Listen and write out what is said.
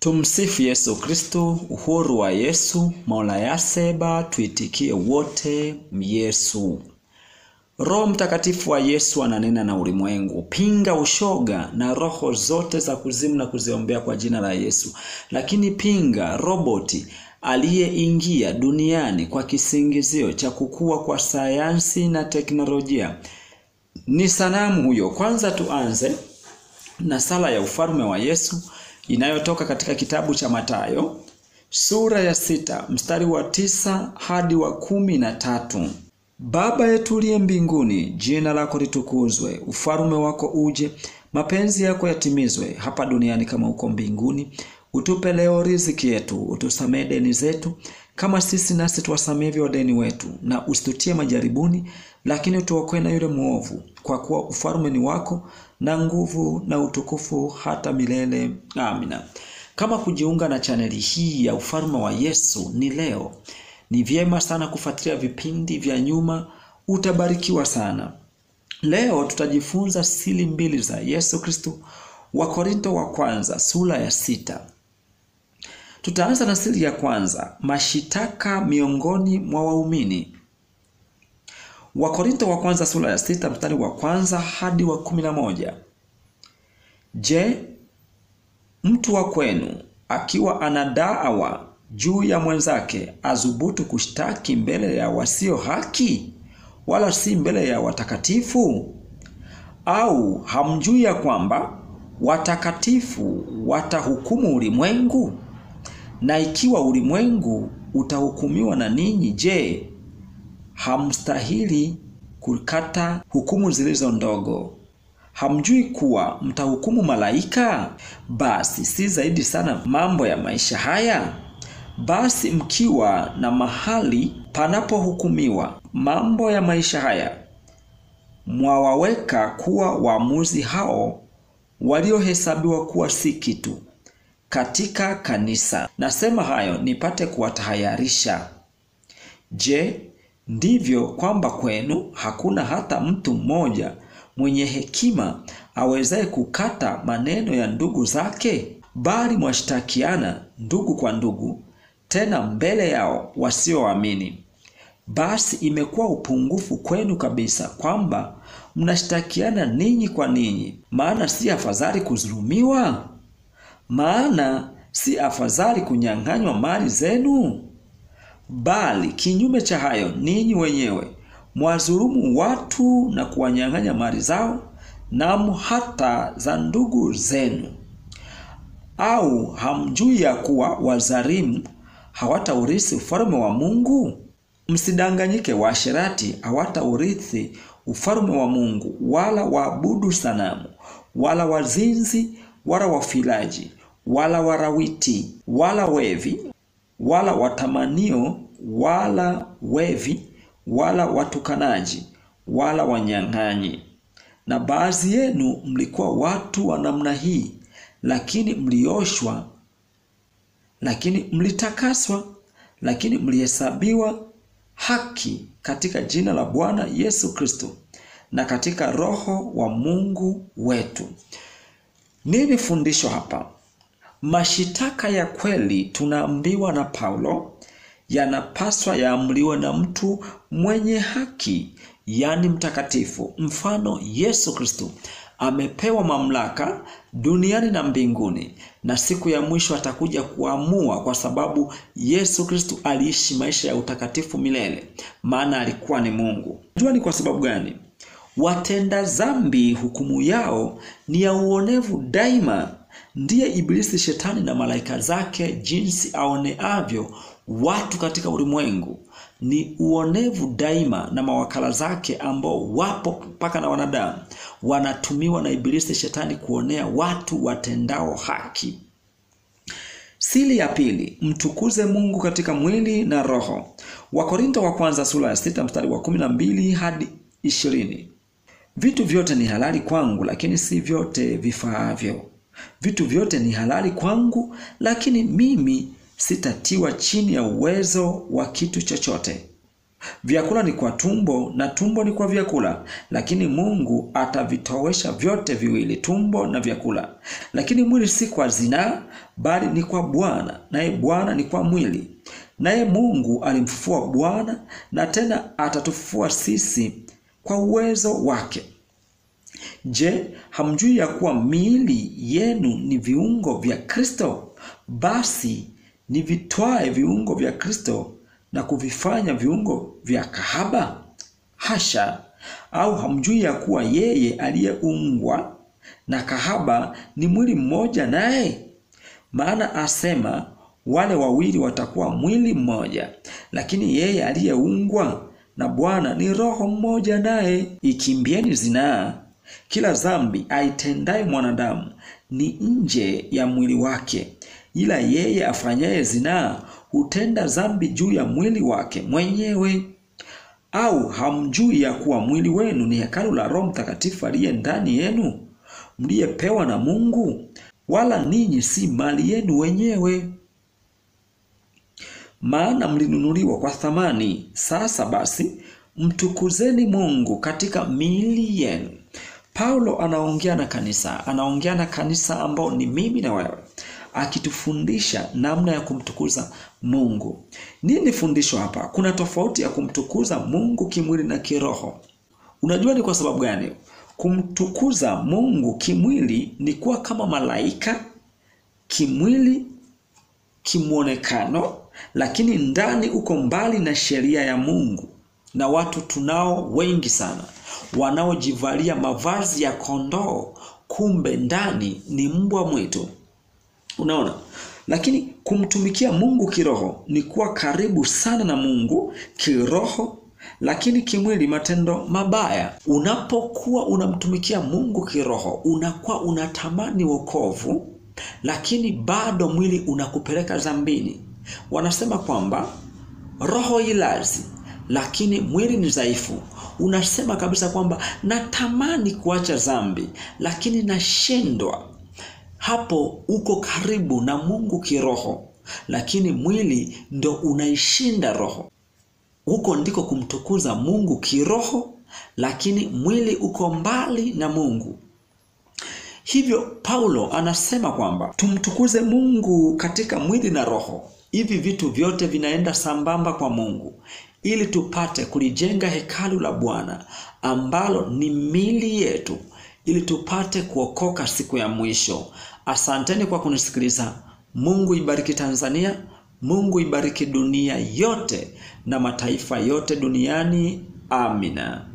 Tumsifu Yesu Kristo. Uhuru wa Yesu. Mola yaseba tuitikie wote Yesu. Roho Mtakatifu wa Yesu ananena na ulimwengu. Pinga ushoga na roho zote za kuzimu na kuziombea kwa jina la Yesu. Lakini pinga roboti aliyeingia duniani kwa kisingizio cha kukua kwa sayansi na teknolojia. Ni sanamu huyo. Kwanza tuanze na sala ya ufalme wa Yesu inayotoka katika kitabu cha Mathayo sura ya 6 mstari wa 9 hadi wa 13. Baba yetu uliye mbinguni, jina lako litukuzwe, ufalme wako uje, mapenzi yako yatimizwe hapa duniani kama huko mbinguni. Utupe leo riziki yetu, utusamehe deni zetu kama sisi nasi tuwasamehe wadeni wetu, na usitutie majaribuni, lakini utuokoe na yule muovu, kwa kuwa ufalme ni wako na nguvu na utukufu hata milele. Amina. Kama kujiunga na chaneli hii ya ufalme wa Yesu ni leo, ni vyema sana kufuatilia vipindi vya nyuma, utabarikiwa sana. Leo tutajifunza siri mbili za Yesu Kristo. Wakorintho wa kwanza sura ya 6. Tutaanza na siri ya kwanza, mashitaka miongoni mwa waumini. Wakorintho wa kwanza sura ya 6 mstari wa kwanza hadi wa 11. Je, mtu wa kwenu akiwa anadaiwa juu ya mwenzake azubutu kushtaki mbele ya wasio haki, wala si mbele ya watakatifu? Au hamjui ya kwamba watakatifu watahukumu ulimwengu? Na ikiwa ulimwengu utahukumiwa na ninyi, je, hamstahili kukata hukumu zilizo ndogo? Hamjui kuwa mtahukumu malaika? Basi si zaidi sana mambo ya maisha haya? Basi mkiwa na mahali panapohukumiwa mambo ya maisha haya, mwawaweka kuwa waamuzi hao waliohesabiwa kuwa si kitu katika kanisa. Nasema hayo nipate kuwatahayarisha. Je, ndivyo kwamba kwenu hakuna hata mtu mmoja mwenye hekima awezaye kukata maneno ya ndugu zake? Bali mwashtakiana ndugu kwa ndugu, tena mbele yao wasioamini. Basi imekuwa upungufu kwenu kabisa kwamba mnashtakiana ninyi kwa ninyi. Maana si afadhali kudhulumiwa? Maana si afadhali kunyang'anywa mali zenu? Bali kinyume cha hayo, ninyi wenyewe mwadhulumu watu na kuwanyang'anya mali zao, namu hata za ndugu zenu. Au hamjui ya kuwa wazalimu hawataurithi ufalme wa Mungu? Msidanganyike, waasherati hawataurithi ufalme wa Mungu, wala waabudu sanamu, wala wazinzi, wala wafilaji, wala warawiti, wala wevi, wala watamanio, wala wevi, wala watukanaji, wala wanyang'anyi. Na baadhi yenu mlikuwa watu wa namna hii, lakini mlioshwa, lakini mlitakaswa, lakini mlihesabiwa haki katika jina la Bwana Yesu Kristo na katika Roho wa Mungu wetu. Nini fundisho hapa? Mashitaka ya kweli, tunaambiwa na Paulo, yanapaswa yaamliwe na mtu mwenye haki, yani mtakatifu. Mfano, Yesu Kristo amepewa mamlaka duniani na mbinguni, na siku ya mwisho atakuja kuamua, kwa sababu Yesu Kristo aliishi maisha ya utakatifu milele, maana alikuwa ni Mungu. Jua ni kwa sababu gani? Watenda dhambi hukumu yao ni ya uonevu daima. Ndiye Ibilisi, shetani na malaika zake, jinsi aoneavyo watu katika ulimwengu, ni uonevu daima, na mawakala zake ambao wapo mpaka na wanadamu wanatumiwa na Ibilisi shetani kuonea watu watendao haki. Siri ya pili, mtukuze Mungu katika mwili na roho. Wakorintho wa kwanza sura ya 6 mstari wa 12 hadi 20. Vitu vyote ni halali kwangu, lakini si vyote vifaavyo. Vitu vyote ni halali kwangu, lakini mimi sitatiwa chini ya uwezo wa kitu chochote. Vyakula ni kwa tumbo na tumbo ni kwa vyakula, lakini Mungu atavitowesha vyote viwili, tumbo na vyakula. Lakini mwili si kwa zinaa, bali ni kwa Bwana, naye Bwana ni kwa mwili. Naye Mungu alimfufua Bwana, na tena atatufufua sisi kwa uwezo wake. Je, hamjui ya kuwa miili yenu ni viungo vya Kristo? Basi nivitwae viungo vya Kristo na kuvifanya viungo vya kahaba? Hasha! Au hamjui ya kuwa yeye aliyeungwa na kahaba ni mwili mmoja naye? Maana asema, wale wawili watakuwa mwili mmoja. Lakini yeye aliyeungwa na Bwana ni roho mmoja naye. Ikimbieni zinaa. Kila dhambi aitendaye mwanadamu ni nje ya mwili wake, ila yeye afanyaye zinaa hutenda dhambi juu ya mwili wake mwenyewe. Au hamjui ya kuwa mwili wenu ni hekalu la Roho Mtakatifu aliye ndani yenu, mliyepewa na Mungu, wala ninyi si mali yenu wenyewe? Maana mlinunuliwa kwa thamani. Sasa basi, mtukuzeni Mungu katika miili yenu. Paulo anaongea na kanisa ambao ni mimi na wewe, akitufundisha namna ya kumtukuza Mungu. Nini fundisho hapa? Kuna tofauti ya kumtukuza Mungu kimwili na kiroho. Unajua ni kwa sababu gani? Kumtukuza Mungu kimwili ni kuwa kama malaika kimwili, kimuonekano, lakini ndani uko mbali na sheria ya Mungu. Na watu tunao wengi sana wanaojivalia mavazi ya kondoo, kumbe ndani ni mbwa mwitu. Unaona? Lakini kumtumikia Mungu kiroho ni kuwa karibu sana na Mungu kiroho, lakini kimwili matendo mabaya. Unapokuwa unamtumikia Mungu kiroho, unakuwa unatamani wokovu, lakini bado mwili unakupeleka dhambini. Wanasema kwamba roho ilazi, lakini mwili ni dhaifu. Unasema kabisa kwamba natamani kuacha dhambi, lakini nashindwa. Hapo uko karibu na Mungu kiroho, lakini mwili ndo unaishinda roho. Huko ndiko kumtukuza Mungu kiroho, lakini mwili uko mbali na Mungu. Hivyo Paulo anasema kwamba tumtukuze Mungu katika mwili na roho. Hivi vitu vyote vinaenda sambamba kwa Mungu, ili tupate kulijenga hekalu la Bwana ambalo ni miili yetu, ili tupate kuokoka siku ya mwisho. Asanteni kwa kunisikiliza. Mungu ibariki Tanzania, Mungu ibariki dunia yote na mataifa yote duniani. Amina.